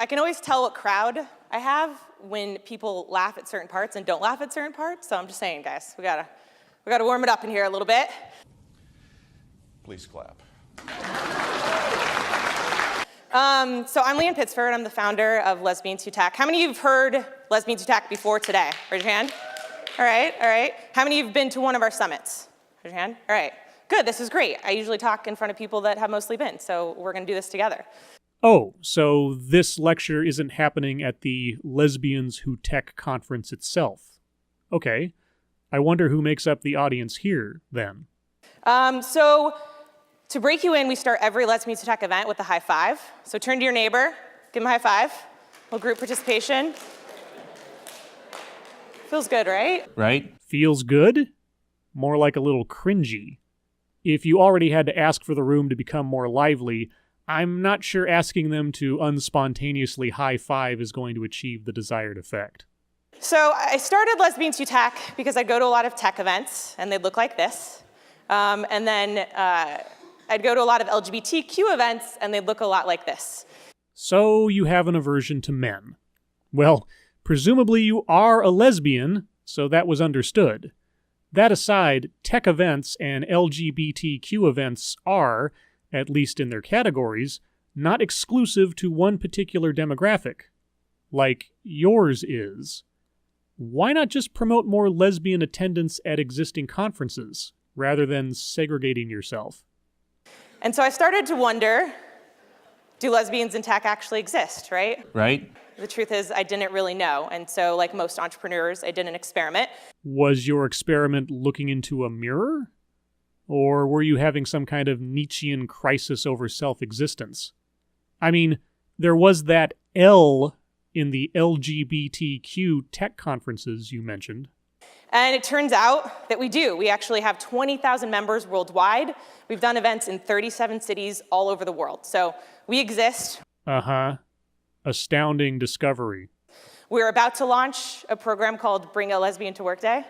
I can always tell what crowd I have when people laugh at certain parts and don't laugh at certain parts. So I'm just saying, guys, we gotta warm it up in here a little bit. Please clap. So I'm Leanne Pittsford. I'm the founder of Lesbians Who Tech. How many of you have heard Lesbians Who Tech before today? Raise your hand. All right. How many of you have been to one of our summits? Raise your hand. All right. Good, this is great. I usually talk in front of people that have mostly been, so we're gonna do this together. Oh, so this lecture isn't happening at the Lesbians Who Tech conference itself. Okay. I wonder who makes up the audience here, then. So to break you in, we start every Lesbians Who Tech event with a high five. So turn to your neighbor, give him a high five. Little group participation. Feels good, right? Right. Feels good? More like a little cringy. If you already had to ask for the room to become more lively, I'm not sure asking them to unspontaneously high five is going to achieve the desired effect. So I started Lesbians Who Tech because I'd go to a lot of tech events, and they'd look like this. And then I'd go to a lot of LGBTQ events, and they'd look a lot like this. So you have an aversion to men. Well, presumably you are a lesbian, so that was understood. That aside, tech events and LGBTQ events are, at least in their categories, not exclusive to one particular demographic. Like yours is. Why not just promote more lesbian attendance at existing conferences, rather than segregating yourself? And so I started to wonder, do lesbians in tech actually exist, right? Right. The truth is, I didn't really know. And so, like most entrepreneurs, I did an experiment. Was your experiment looking into a mirror? Or were you having some kind of Nietzschean crisis over self-existence? I mean, there was that L in the LGBTQ tech conferences you mentioned. And it turns out that we do. We actually have 20,000 members worldwide. We've done events in 37 cities all over the world. So we exist. Uh-huh. Astounding discovery. We're about to launch a program called Bring a Lesbian to Work Day.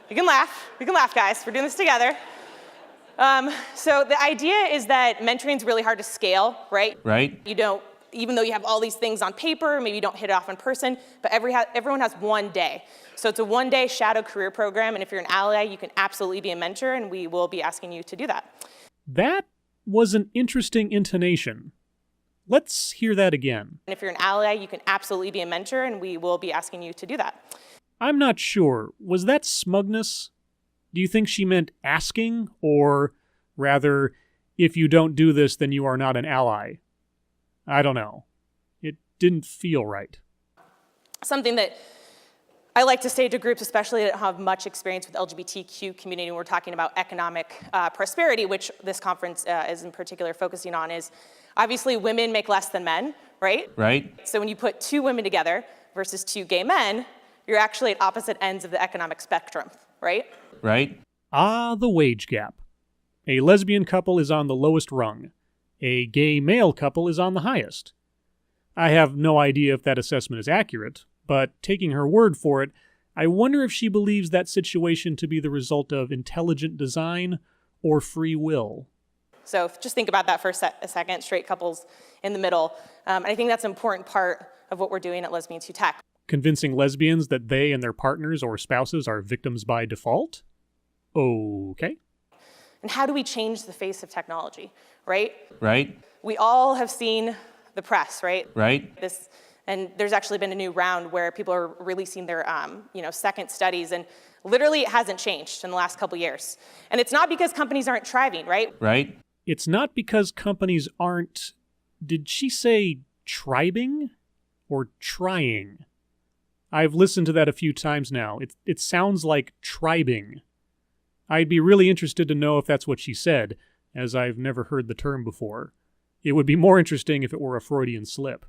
You can laugh, guys. We're doing this together. So the idea is that mentoring is really hard to scale, right? Right. You don't, even though you have all these things on paper, maybe you don't hit it off in person, but everyone has one day. So it's a one-day shadow career program, and if you're an ally, you can absolutely be a mentor, and we will be asking you to do that. That was an interesting intonation. Let's hear that again. And if you're an ally, you can absolutely be a mentor, and we will be asking you to do that. I'm not sure. Was that smugness? Do you think she meant asking, or rather, if you don't do this, then you are not an ally? I don't know. It didn't feel right. Something that I like to say to groups, especially that have much experience with LGBTQ community, when we're talking about economic prosperity, which this conference is in particular focusing on, is obviously women make less than men, right? Right. So when you put two women together versus two gay men, you're actually at opposite ends of the economic spectrum, right? Right. Ah, the wage gap. A lesbian couple is on the lowest rung. A gay male couple is on the highest. I have no idea if that assessment is accurate, but taking her word for it, I wonder if she believes that situation to be the result of intelligent design or free will. So just think about that for a second, straight couples in the middle. And I think that's an important part of what we're doing at Lesbians Who Tech. Convincing lesbians that they and their partners or spouses are victims by default? Okay. And how do we change the face of technology, right? Right. We all have seen the press, right? Right. And there's actually been a new round where people are releasing their second studies, and literally it hasn't changed in the last couple years. And it's not because companies aren't thriving, right? Right. It's not because companies aren't, did she say tribing or trying? I've listened to that a few times now. It sounds like tribing. I'd be really interested to know if that's what she said, as I've never heard the term before. It would be more interesting if it were a Freudian slip.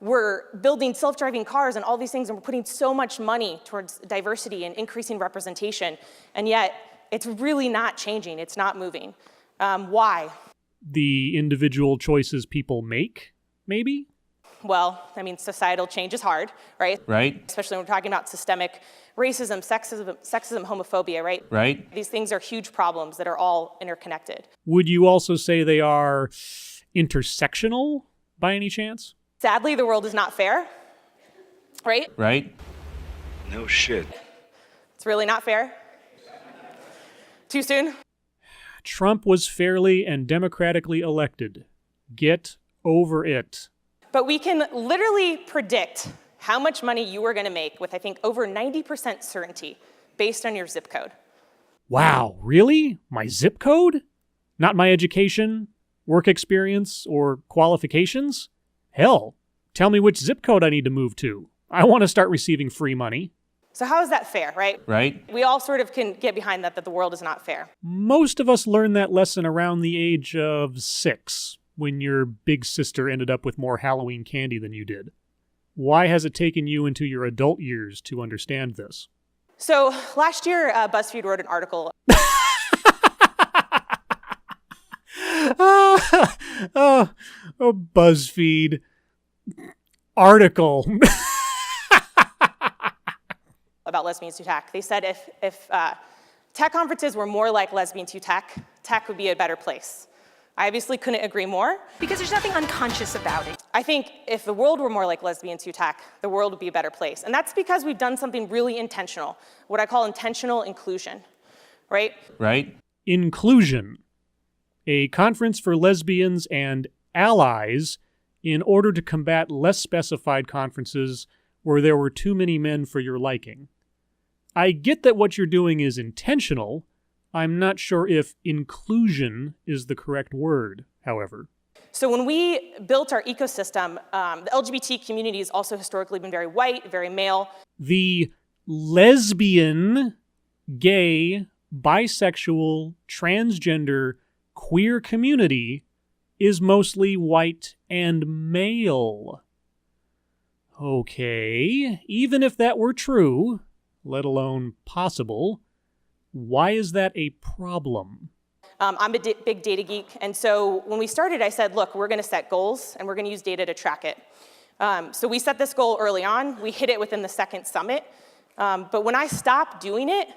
We're building self-driving cars and all these things, and we're putting so much money towards diversity and increasing representation, and yet it's really not changing. It's not moving. Why? The individual choices people make, maybe? Well, I mean, societal change is hard, right? Right. Especially when we're talking about systemic racism, sexism, homophobia, right? Right. These things are huge problems that are all interconnected. Would you also say they are intersectional by any chance? Sadly, the world is not fair, right? Right? No shit. It's really not fair. Too soon? Trump was fairly and democratically elected. Get over it. But we can literally predict how much money you are going to make with, I think, over 90% certainty based on your zip code. Wow, really? My zip code? Not my education, work experience, or qualifications? Hell, tell me which zip code I need to move to. I want to start receiving free money. So how is that fair, right? Right? We all sort of can get behind that the world is not fair. Most of us learned that lesson around the age of 6, when your big sister ended up with more Halloween candy than you did. Why has it taken you into your adult years to understand this? So last year, BuzzFeed wrote an article. Oh, BuzzFeed article. About Lesbians Who Tech. They said if tech conferences were more like Lesbians Who Tech, tech would be a better place. I obviously couldn't agree more. Because there's nothing unconscious about it. I think if the world were more like Lesbians Who Tech, the world would be a better place. And that's because we've done something really intentional, what I call intentional inclusion, right? Right? Inclusion. A conference for lesbians and allies in order to combat less specified conferences where there were too many men for your liking. I get that what you're doing is intentional. I'm not sure if inclusion is the correct word, however. So when we built our ecosystem, the LGBT community has also historically been very white, very male. The lesbian, gay, bisexual, transgender, queer community is mostly white and male. Okay, even if that were true, let alone possible, why is that a problem? I'm a big data geek, and so when we started, I said, look, we're going to set goals, and we're going to use data to track it. So we set this goal early on. We hit it within the second summit. But when I stop doing it,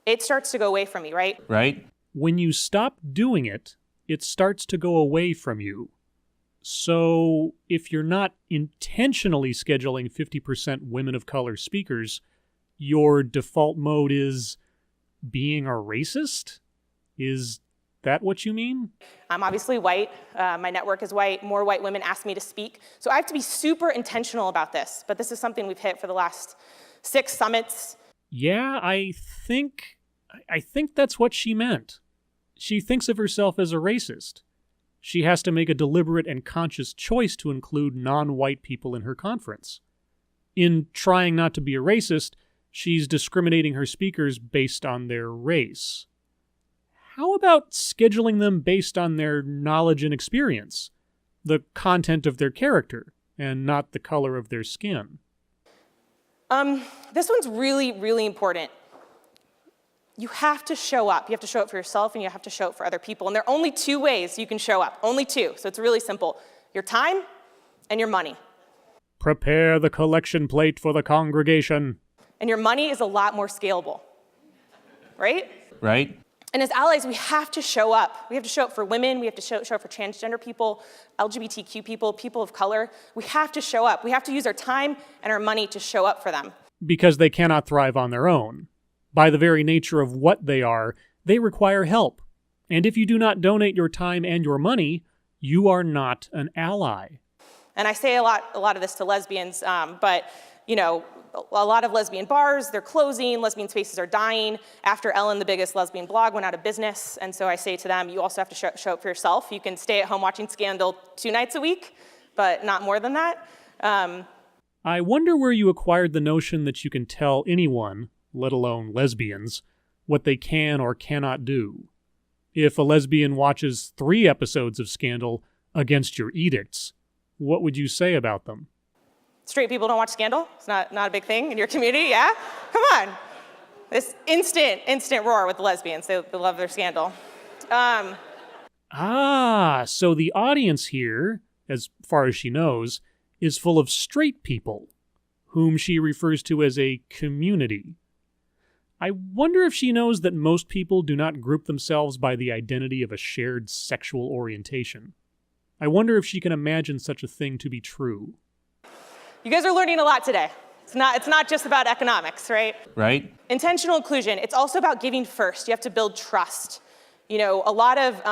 it starts to go away from me, right? Right? When you stop doing it, it starts to go away from you. So if you're not intentionally scheduling 50% women of color speakers, your default mode is being a racist? Is that what you mean? I'm obviously white. My network is white. More white women ask me to speak. So I have to be super intentional about this. But this is something we've hit for the last 6 summits. Yeah, I think that's what she meant. She thinks of herself as a racist. She has to make a deliberate and conscious choice to include non-white people in her conference. In trying not to be a racist, she's discriminating her speakers based on their race. How about scheduling them based on their knowledge and experience, the content of their character, and not the color of their skin? This one's really, really important. You have to show up. You have to show up for yourself, and you have to show up for other people. And there are only 2 ways you can show up. Only 2. So it's really simple. Your time and your money. Prepare the collection plate for the congregation. And your money is a lot more scalable, right? Right? And as allies, we have to show up. We have to show up for women. We have to show up for transgender people, LGBTQ people, people of color. We have to show up. We have to use our time and our money to show up for them. Because they cannot thrive on their own. By the very nature of what they are, they require help. And if you do not donate your time and your money, you are not an ally. And I say a lot of this to lesbians, but you know, a lot of lesbian bars, they're closing, lesbian spaces are dying. After Ellen, the biggest lesbian blog, went out of business. And so I say to them, you also have to show up for yourself. You can stay at home watching Scandal 2 nights a week, but not more than that. I wonder where you acquired the notion that you can tell anyone, let alone lesbians, what they can or cannot do. If a lesbian watches 3 episodes of Scandal against your edicts, what would you say about them? Straight people don't watch Scandal? It's not a big thing in your community, yeah? Come on. This instant roar with the lesbians. They love their Scandal. So the audience here, as far as she knows, is full of straight people, whom she refers to as a community. I wonder if she knows that most people do not group themselves by the identity of a shared sexual orientation. I wonder if she can imagine such a thing to be true. You guys are learning a lot today. It's not just about economics, right? Right? Intentional inclusion, it's also about giving first. You have to build trust. You know, a lot of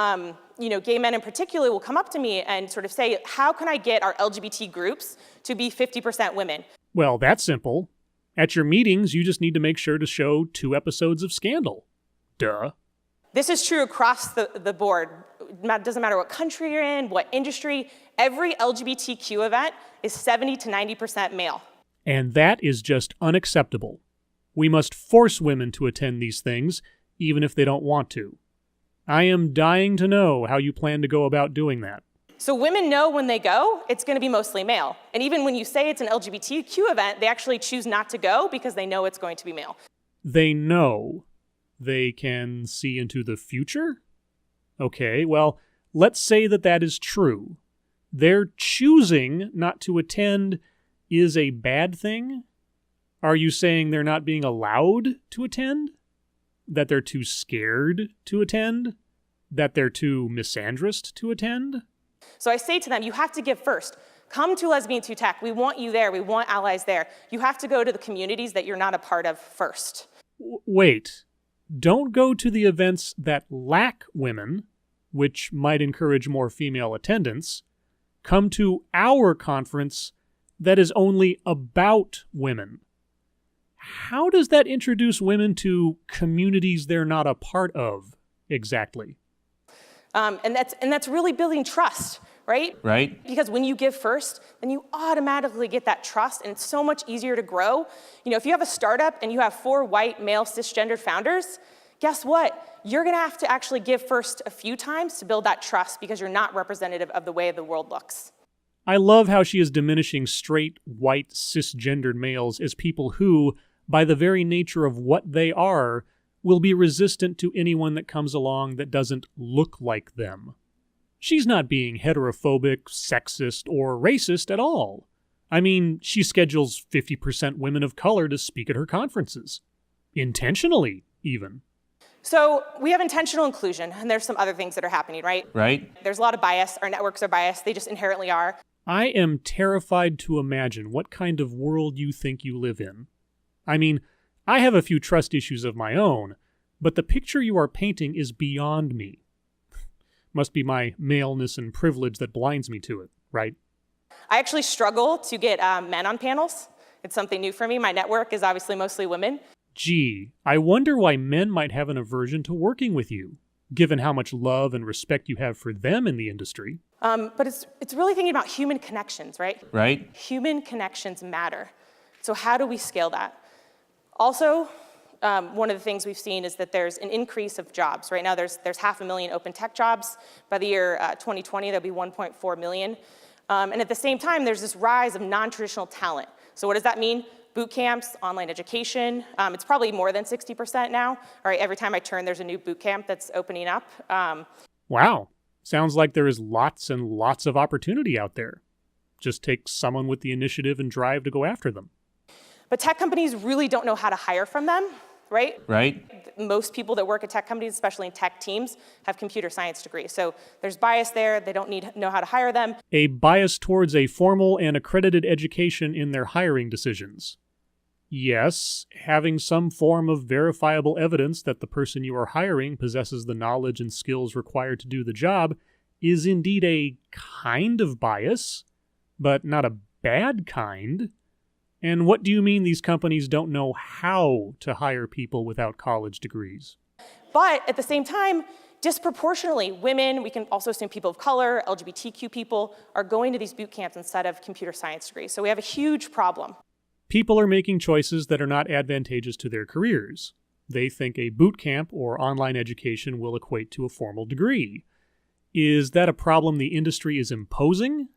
gay men in particular will come up to me and sort of say, how can I get our LGBT groups to be 50% women? Well, that's simple. At your meetings, you just need to make sure to show 2 episodes of Scandal. Duh. This is true across the board. It doesn't matter what country you're in, what industry. Every LGBTQ event is 70 to 90% male. And that is just unacceptable. We must force women to attend these things, even if they don't want to. I am dying to know how you plan to go about doing that. So women know when they go, it's going to be mostly male. And even when you say it's an LGBTQ event, they actually choose not to go because they know it's going to be male. They know. They can see into the future? Okay, well, let's say that is true. Their choosing not to attend is a bad thing? Are you saying they're not being allowed to attend? That they're too scared to attend? That they're too misandrist to attend? So I say to them, you have to give first. Come to Lesbian2Tech. We want you there. We want allies there. You have to go to the communities that you're not a part of first. Wait. Don't go to the events that lack women, which might encourage more female attendance. Come to our conference that is only about women. How does that introduce women to communities they're not a part of, exactly? And that's really building trust, right? Right? Because when you give first, then you automatically get that trust, and it's so much easier to grow. You know, if you have a startup and you have 4 white, male, cisgendered founders, guess what? You're going to have to actually give first a few times to build that trust because you're not representative of the way the world looks. I love how she is diminishing straight, white, cisgendered males as people who, by the very nature of what they are, will be resistant to anyone that comes along that doesn't look like them. She's not being heterophobic, sexist, or racist at all. I mean, she schedules 50% women of color to speak at her conferences. Intentionally, even. So we have intentional inclusion, and there's some other things that are happening, right? Right? There's a lot of bias. Our networks are biased. They just inherently are. I am terrified to imagine what kind of world you think you live in. I mean, I have a few trust issues of my own, but the picture you are painting is beyond me. Must be my maleness and privilege that blinds me to it, right? I actually struggle to get men on panels. It's something new for me. My network is obviously mostly women. Gee, I wonder why men might have an aversion to working with you, given how much love and respect you have for them in the industry. But it's really thinking about human connections, right? Right? Human connections matter. So how do we scale that? Also, one of the things we've seen is that there's an increase of jobs. Right now, there's 500,000 open tech jobs. By the year 2020, there'll be 1.4 million. And at the same time, there's this rise of non-traditional talent. So what does that mean? Boot camps, online education. It's probably more than 60% now. All right, every time I turn, there's a new boot camp that's opening up. Wow. Sounds like there is lots and lots of opportunity out there. Just take someone with the initiative and drive to go after them. But tech companies really don't know how to hire from them, right? Right? Most people that work at tech companies, especially in tech teams, have computer science degrees. So there's bias there. They don't know how to hire them. A bias towards a formal and accredited education in their hiring decisions. Yes, having some form of verifiable evidence that the person you are hiring possesses the knowledge and skills required to do the job is indeed a kind of bias, but not a bad kind. And what do you mean these companies don't know how to hire people without college degrees? But at the same time, disproportionately, women, we can also assume people of color, LGBTQ people, are going to these boot camps instead of computer science degrees. So we have a huge problem. People are making choices that are not advantageous to their careers. They think a boot camp or online education will equate to a formal degree. Is that a problem the industry is imposing?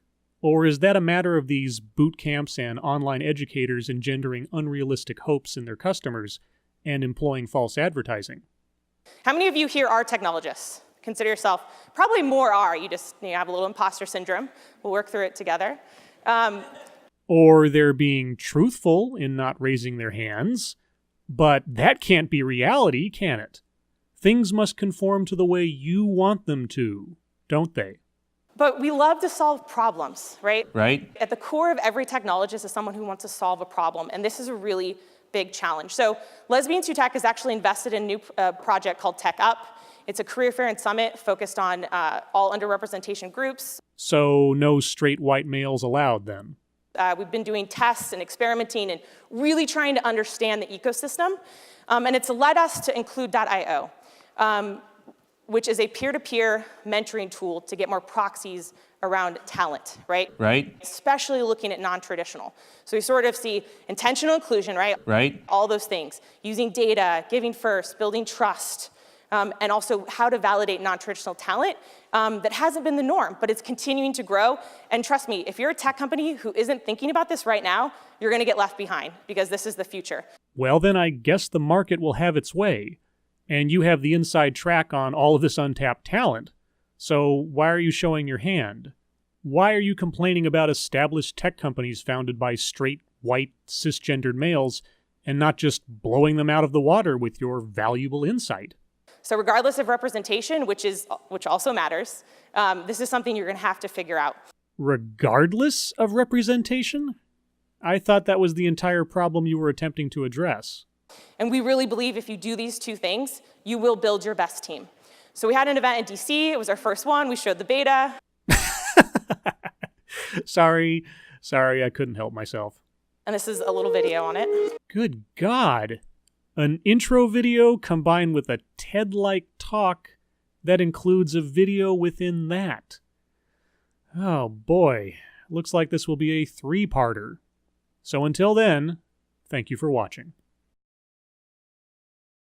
Or is that a matter of these boot camps and online educators engendering unrealistic hopes in their customers and employing false advertising? How many of you here are technologists? Consider yourself, probably more are. You have a little imposter syndrome. We'll work through it together. Or they're being truthful in not raising their hands. But that can't be reality, can it? Things must conform to the way you want them to, don't they? But we love to solve problems, right? Right? At the core of every technologist is someone who wants to solve a problem, and this is a really big challenge. So Lesbians Who Tech has actually invested in a new project called Tech Up. It's a career fair and summit focused on all underrepresentation groups. So no straight white males allowed then. We've been doing tests and experimenting and really trying to understand the ecosystem. And it's led us to Include.io, which is a peer-to-peer mentoring tool to get more proxies around talent, right? Right? Especially looking at non-traditional. So we sort of see intentional inclusion, right? Right? All those things, using data, giving first, building trust, and also how to validate non-traditional talent that hasn't been the norm, but it's continuing to grow. And trust me, if you're a tech company who isn't thinking about this right now, you're gonna get left behind because this is the future. Well, then I guess the market will have its way, and you have the inside track on all of this untapped talent. So why are you showing your hand? Why are you complaining about established tech companies founded by straight, white, cisgendered males and not just blowing them out of the water with your valuable insight? So regardless of representation, which also matters, this is something you're gonna have to figure out. Regardless of representation? I thought that was the entire problem you were attempting to address. And we really believe if you do these two things, you will build your best team. So we had an event in DC, it was our first one, we showed the beta. Sorry, I couldn't help myself. And this is a little video on it. Good God. An intro video combined with a TED-like talk that includes a video within that. Oh boy, looks like this will be a 3-parter. So until then, thank you for watching.